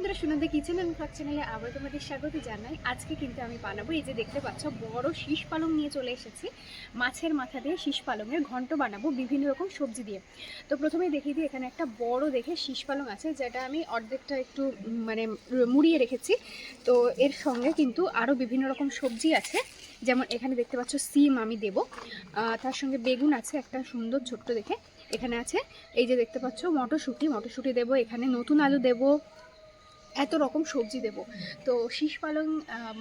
বন্ধুরা, Sunanda kitchen and blog চ্যানেলে আবার তোমাদের স্বাগত জানাই। আজকে কিন্তু আমি বানাবো, এই যে দেখতে পাচ্ছ বড় শীষ পালং নিয়ে চলে এসেছি। মাছের মাথা দিয়ে শীষ পালংয়ের ঘন্ট বানাবো বিভিন্ন রকম সবজি দিয়ে। তো প্রথমেই দেখিয়ে দিই, এখানে একটা বড় দেখে শীষ পালং আছে, যেটা আমি অর্ধেকটা একটু মানে মুড়িয়ে রেখেছি। তো এর সঙ্গে কিন্তু আরও বিভিন্ন রকম সবজি আছে, যেমন এখানে দেখতে পাচ্ছ সিম আমি দেবো, তার সঙ্গে বেগুন আছে একটা সুন্দর ছোট্ট দেখে। এখানে আছে এই যে দেখতে পাচ্ছ মটরশুঁটি দেবো, এখানে নতুন আলু দেবো, এত রকম সবজি দেব। তো শীষ পালং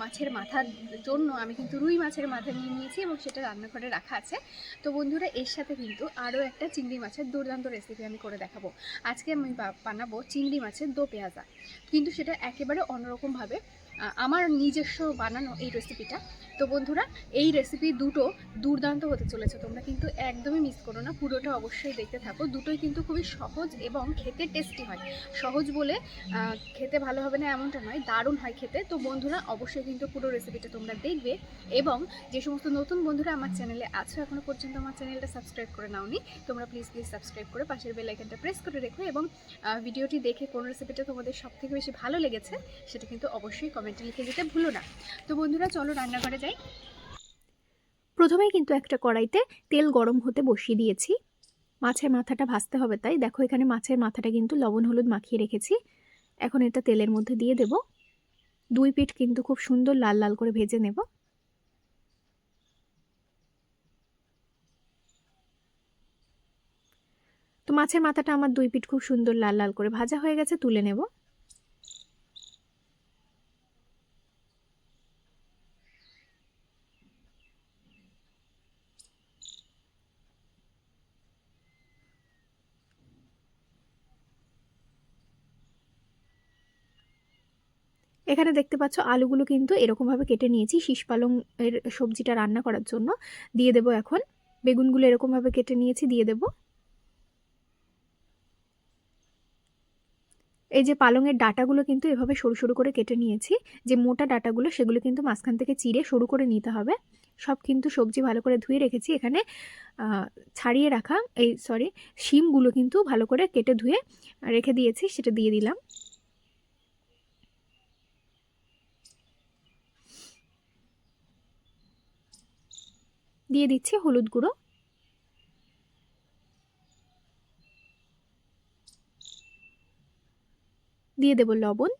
মাছের মাথার জন্য আমি কিন্তু রুই মাছের মাথা নিয়ে নিয়েছি এবং সেটা রান্নাঘরে রাখা আছে। তো বন্ধুরা, এর সাথে কিন্তু আরও একটা চিংড়ি মাছের দুর্দান্ত রেসিপি আমি করে দেখাবো। আজকে আমি বানাবো চিংড়ি মাছের দো পেঁয়াজা, কিন্তু সেটা একেবারে অন্যরকমভাবে, আমার নিজস্ব বানানো এই রেসিপিটা। তো বন্ধুরা, এই রেসিপি দুটো দুর্দান্ত হতে চলেছে, তোমরা কিন্তু একদমই মিস করো না, পুরোটা অবশ্যই দেখতে থাকো। দুটোই কিন্তু খুবই সহজ এবং খেতে টেস্টি হয়। সহজ বলে খেতে ভালো হবে না এমনটা নয়, দারুণ হয় খেতে। তো বন্ধুরা, অবশ্যই কিন্তু পুরো রেসিপিটা তোমরা দেখবে, এবং যে সমস্ত নতুন বন্ধুরা আমার চ্যানেলে আছো, এখনও পর্যন্ত আমার চ্যানেলটা সাবস্ক্রাইব করে নাওনি, তোমরা প্লিজ সাবস্ক্রাইব করে পাশের বেল আইকনটা প্রেস করে রেখো, এবং ভিডিওটি দেখে কোন রেসিপিটা তোমাদের সবথেকে বেশি ভালো লেগেছে সেটা কিন্তু অবশ্যই কমেন্টে লিখে দিতে ভুলো না। তো বন্ধুরা, চলো রান্নাঘরে যাই। প্রথমেই কিন্তু একটা কড়াইতে তেল গরম হতে বসিয়ে দিয়েছি। মাছের মাথাটা ভাজতে হবে, তাই দেখো এখানে মাছের মাথাটা কিন্তু লবণ হলুদ মাখিয়ে রেখেছি। এখন এটা তেলের মধ্যে দিয়ে দেব। দুই পিঠ কিন্তু খুব সুন্দর লাল লাল করে ভেজে নেব। তো মাছের মাথাটা আমার দুই পিঠ খুব সুন্দর লাল লাল করে ভাজা হয়ে গেছে, তুলে নেব। এখানে দেখতে পাচ্ছ আলুগুলো কিন্তু এরকমভাবে কেটে নিয়েছি শীষ পালং এর সবজিটা রান্না করার জন্য। দিয়ে দেব এখন। বেগুনগুলো এরকমভাবে কেটে নিয়েছি, দিয়ে দেব। এই যে পালংয়ের ডাঁটাগুলো কিন্তু এভাবে সরু সরু করে কেটে নিয়েছি। যে মোটা ডাঁটাগুলো সেগুলো কিন্তু মাঝখান থেকে চিড়ে সরু করে নিতে হবে। সব কিন্তু সবজি ভালো করে ধুয়ে রেখেছি। এখানে ছাড়িয়ে রাখা শিমগুলো কিন্তু ভালো করে কেটে ধুয়ে রেখে দিয়েছি, সেটা দিয়ে দিলাম। দিয়ে দিচ্ছি হলুদ গুঁড়ো, দিয়ে দেব লবণ।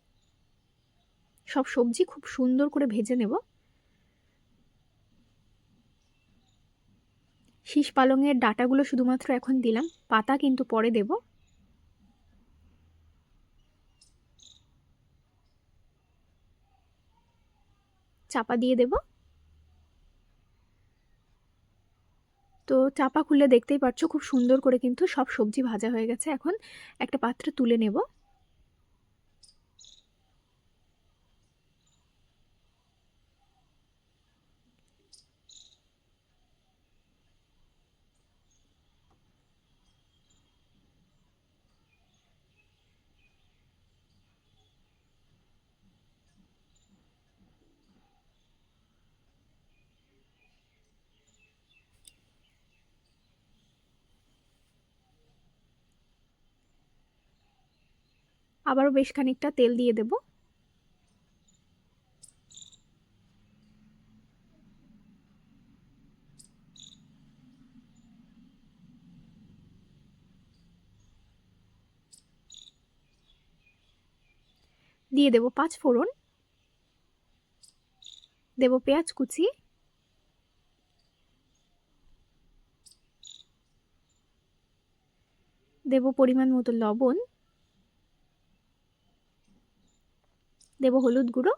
সব সবজি খুব সুন্দর করে ভেজে নেব। শীষ পালংয়ের ডাঁটাগুলো শুধুমাত্র এখন দিলাম, পাতা কিন্তু পরে দেব। চাপা দিয়ে দেব। তো চাপা খুলে দেখতেই পাচ্ছ খুব সুন্দর করে কিন্তু সব সবজি ভাজা হয়ে গেছে। এখন একটা পাত্রে তুলে নেব। আবারও বেশ খানিকটা তেল দিয়ে দেব। দিয়ে দেব 5 ফোড়ন, দেব পেঁয়াজ কুচি, দেব পরিমাণ মতো লবণ, দেব হলুদ গুঁড়ো।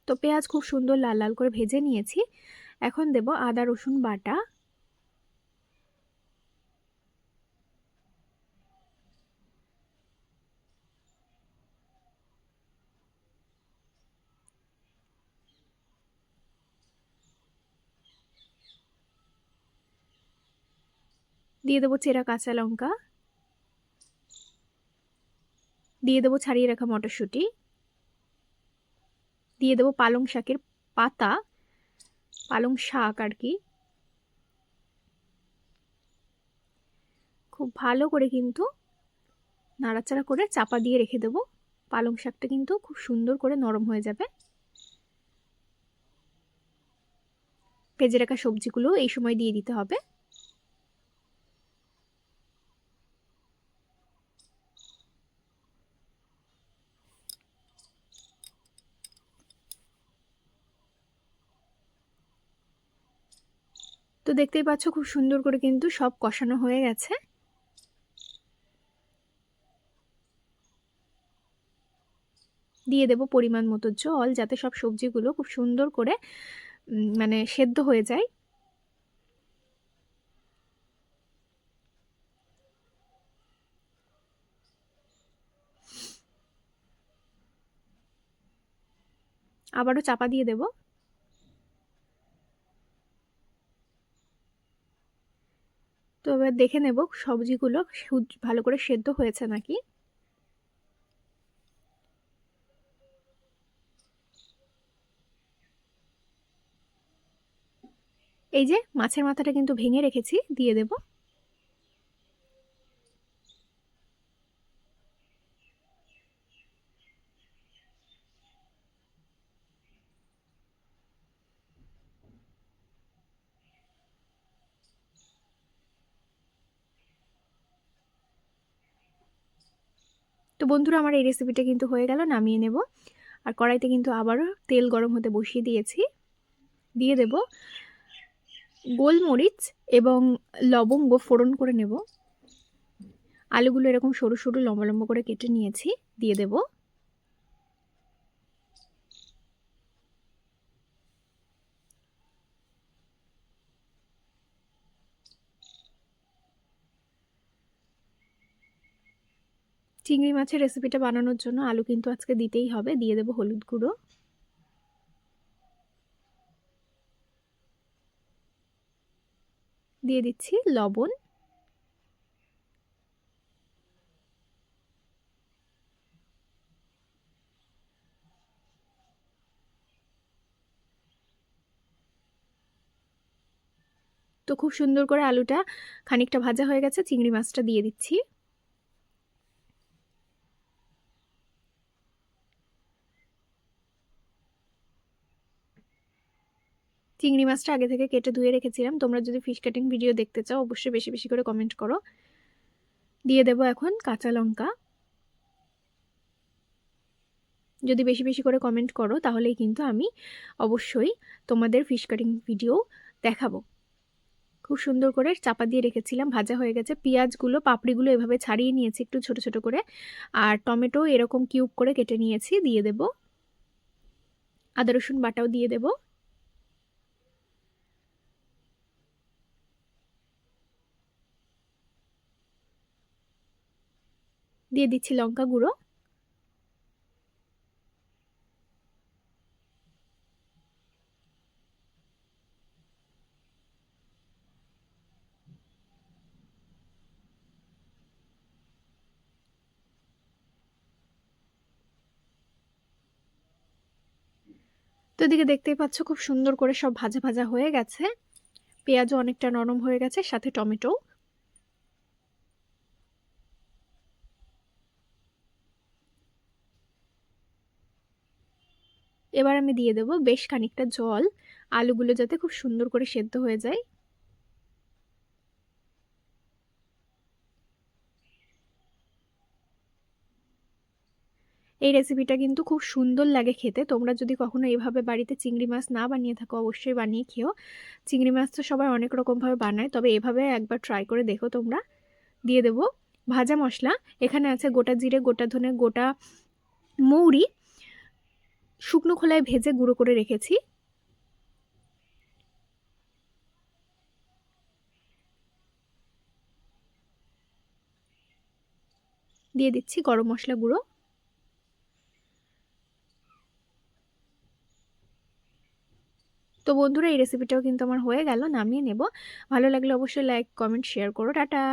তো পেঁয়াজ খুব সুন্দর লাল লাল করে ভেজে নিয়েছি। এখন দেব আদা রসুন বাটা, দিয়ে দেব চেরা কাঁচা লঙ্কা, দিয়ে দেব ছাড়িয়ে রাখা মটরশুঁটি, দিয়ে দেব পালং শাকের পাতা, পালং শাক আর কি। খুব ভালো করে কিন্তু নাড়াচাড়া করে চাপা দিয়ে রেখে দেব। পালং শাকটা কিন্তু খুব সুন্দর করে নরম হয়ে যাবে। ভেজে রাখা সবজিগুলো এই সময় দিয়ে দিতে হবে। তো দেখতেই পাচ্ছ খুব সুন্দর করে কিন্তু সব কষানো হয়ে গেছে। দিয়ে দেব পরিমাণ মতো জল, যাতে সব সবজিগুলো খুব সুন্দর করে মানে সেদ্ধ হয়ে যায়। আবারও চাপা দিয়ে দেব। তো এবার দেখে নেব সবজিগুলো ভালো করে সেদ্ধ হয়েছে নাকি। এই যে মাছের মাথাটা কিন্তু ভেঙে রেখেছি, দিয়ে দেব। তো বন্ধুরা, আমার এই রেসিপিটা কিন্তু হয়ে গেল, নামিয়ে নেব। আর কড়াইতে কিন্তু আবারও তেল গরম হতে বসিয়ে দিয়েছি। দিয়ে দেব গোলমরিচ এবং লবঙ্গ ফোড়ন করে নেব। আলুগুলো এরকম সরু সরু লম্বা লম্বা করে কেটে নিয়েছি, দিয়ে দেব। চিংড়ি মাছের রেসিপিটা বানানোর জন্য আলু কিন্তু আজকে দিতেই হবে। দিয়ে দেব হলুদ গুঁড়ো, দিয়ে দিচ্ছি লবণ, তো খুব সুন্দর করে আলুটা খানিকটা ভাজা হয়ে গেছে। চিংড়ি মাছটা দিয়ে দিচ্ছি। চিংড়ি মাছটা আগে থেকে কেটে ধুয়ে রেখেছিলাম। তোমরা যদি ফিশ কাটিং ভিডিও দেখতে চাও অবশ্যই বেশি বেশি করে কমেন্ট করো। দিয়ে দেব এখন কাঁচা লঙ্কা। যদি বেশি বেশি করে কমেন্ট করো তাহলেই কিন্তু আমি অবশ্যই তোমাদের ফিশ কাটিং ভিডিও দেখাবো। খুব সুন্দর করে চাপা দিয়ে রেখেছিলাম, ভাজা হয়ে গেছে। পেঁয়াজগুলো পাপড়িগুলো এভাবে ছাড়িয়ে নিয়েছি একটু ছোট ছোট করে। আর টমেটো এরকম কিউব করে কেটে নিয়েছি, দিয়ে দেব। আদা রসুন বাটাও দিয়ে দেব। দিয়ে দিচ্ছি লঙ্কা গুঁড়ো। তো এদিকে দেখতেই পাচ্ছ খুব সুন্দর করে সব ভাজা ভাজা হয়ে গেছে। পেঁয়াজও অনেকটা নরম হয়ে গেছে, সাথে টমেটো। এবার আমি দিয়ে দেব বেশ খানিকটা জল, আলুগুলো যাতে খুব সুন্দর করে সেদ্ধ হয়ে যায়। এই রেসিপিটা কিন্তু খুব সুন্দর লাগে খেতে। তোমরা যদি কখনো এইভাবে বাড়িতে চিংড়ি মাছ না বানিয়ে থাকো অবশ্যই বানিয়ে খেও। চিংড়ি মাছ তো সবাই অনেক রকমভাবে বানায়, তবে এভাবে একবার ট্রাই করে দেখো তোমরা। দিয়ে দেব ভাজা মশলা। এখানে আছে গোটা জিরে, গোটা ধনে, গোটা মৌরি, শুকনো খোলায় ভেজে গুঁড়ো করে রেখেছি। দিয়ে দিচ্ছি গরম মশলা গুঁড়ো। তো বন্ধুরা, এই রেসিপিটাও কিন্তু আমার হয়ে গেল, নামিয়ে নেব। ভালো লাগলে অবশ্যই লাইক কমেন্ট শেয়ার করো। টাটা।